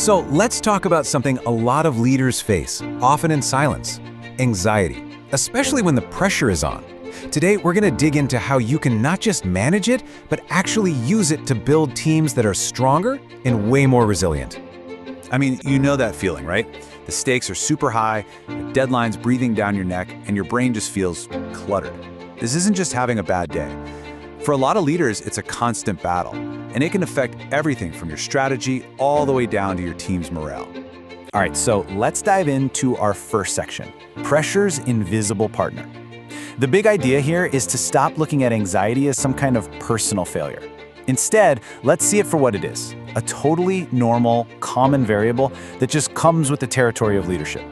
So let's talk about something a lot of leaders face, often in silence: anxiety, especially when the pressure is on. Today, we're going to dig into how you can not just manage it, but actually use it to build teams that are stronger and way more resilient. I mean, you know that feeling, right? The stakes are super high, the deadline's breathing down your neck, and your brain just feels cluttered. This isn't just having a bad day. For a lot of leaders, it's a constant battle, and it can affect everything from your strategy all the way down to your team's morale. All right, so let's dive into our first section: pressure's invisible partner. The big idea here is to stop looking at anxiety as some kind of personal failure. Instead, let's see it for what it is: a totally normal, common variable that just comes with the territory of leadership.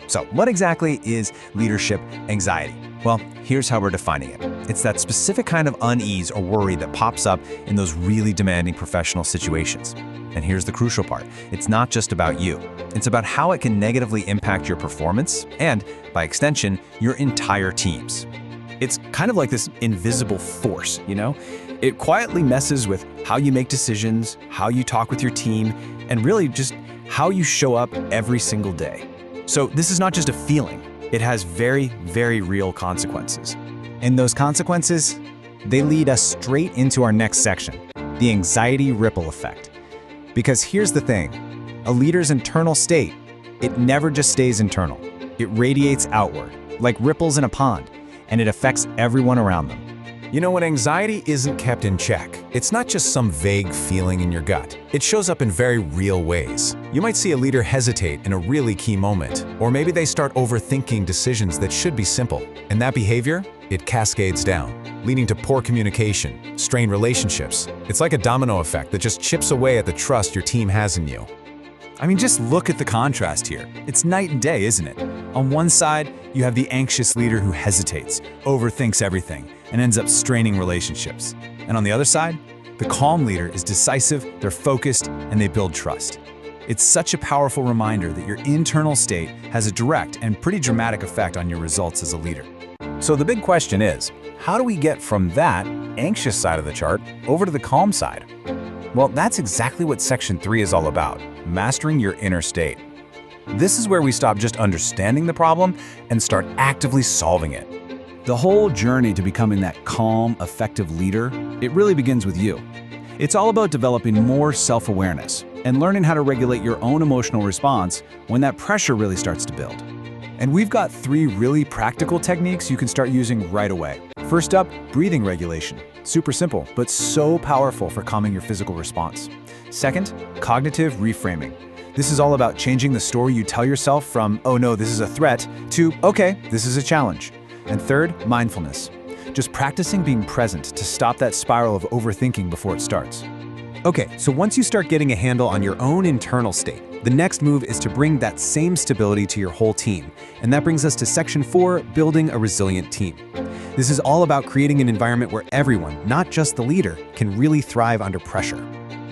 So, what exactly is leadership anxiety? Well, here's how we're defining it. It's that specific kind of unease or worry that pops up in those really demanding professional situations. And here's the crucial part: it's not just about you. It's about how it can negatively impact your performance and, by extension, your entire teams. It's kind of like this invisible force, you know? It quietly messes with how you make decisions, how you talk with your team, and really just how you show up every single day. So this is not just a feeling. It has very, very real consequences. And those consequences, they lead us straight into our next section: the anxiety ripple effect. Because here's the thing: a leader's internal state, it never just stays internal. It radiates outward, like ripples in a pond, and it affects everyone around them. You know, when anxiety isn't kept in check, it's not just some vague feeling in your gut. It shows up in very real ways. You might see a leader hesitate in a really key moment, or maybe they start overthinking decisions that should be simple. And that behavior, it cascades down, leading to poor communication, strained relationships. It's like a domino effect that just chips away at the trust your team has in you. I mean, just look at the contrast here. It's night and day, isn't it? On one side, you have the anxious leader who hesitates, overthinks everything, and ends up straining relationships. And on the other side, the calm leader is decisive, they're focused, and they build trust. It's such a powerful reminder that your internal state has a direct and pretty dramatic effect on your results as a leader. So the big question is, how do we get from that anxious side of the chart over to the calm side? Well, that's exactly what Section 3 is all about: mastering your inner state. This is where we stop just understanding the problem and start actively solving it. The whole journey to becoming that calm, effective leader, it really begins with you. It's all about developing more self-awareness and learning how to regulate your own emotional response when that pressure really starts to build. And we've got 3 really practical techniques you can start using right away. First up, breathing regulation. Super simple, but so powerful for calming your physical response. Second, cognitive reframing. This is all about changing the story you tell yourself from, "Oh no, this is a threat," to, "Okay, this is a challenge." And third, mindfulness. Just practicing being present to stop that spiral of overthinking before it starts. Okay, so once you start getting a handle on your own internal state, the next move is to bring that same stability to your whole team. And that brings us to Section 4, building a resilient team. This is all about creating an environment where everyone, not just the leader, can really thrive under pressure.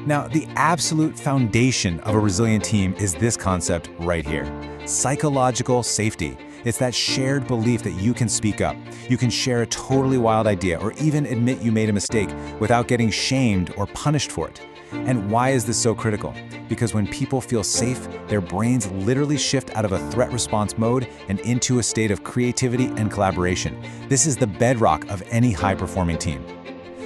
Now, the absolute foundation of a resilient team is this concept right here: psychological safety. It's that shared belief that you can speak up, you can share a totally wild idea, or even admit you made a mistake without getting shamed or punished for it. And why is this so critical? Because when people feel safe, their brains literally shift out of a threat response mode and into a state of creativity and collaboration. This is the bedrock of any high-performing team.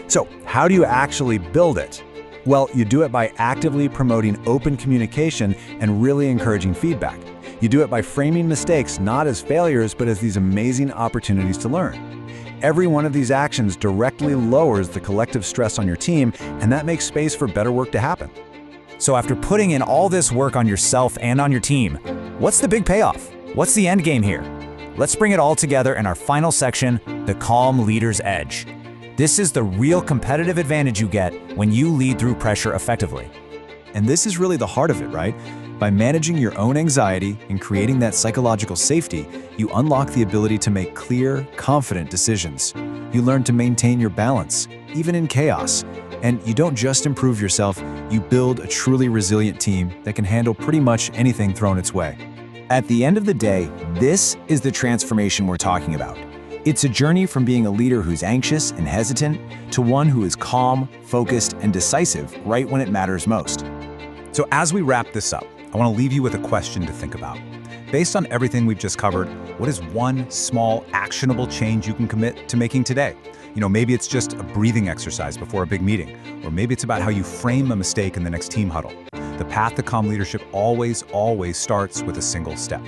So, how do you actually build it? Well, you do it by actively promoting open communication and really encouraging feedback. You do it by framing mistakes not as failures, but as these amazing opportunities to learn. Every one of these actions directly lowers the collective stress on your team, and that makes space for better work to happen. So after putting in all this work on yourself and on your team, what's the big payoff? What's the end game here? Let's bring it all together in our final section, the calm leader's edge. This is the real competitive advantage you get when you lead through pressure effectively. And this is really the heart of it, right? By managing your own anxiety and creating that psychological safety, you unlock the ability to make clear, confident decisions. You learn to maintain your balance, even in chaos. And you don't just improve yourself, you build a truly resilient team that can handle pretty much anything thrown its way. At the end of the day, this is the transformation we're talking about. It's a journey from being a leader who's anxious and hesitant to one who is calm, focused, and decisive right when it matters most. So as we wrap this up, I want to leave you with a question to think about. Based on everything we've just covered, what is one small, actionable change you can commit to making today? Maybe it's just a breathing exercise before a big meeting, or maybe it's about how you frame a mistake in the next team huddle. The path to calm leadership always starts with a single step.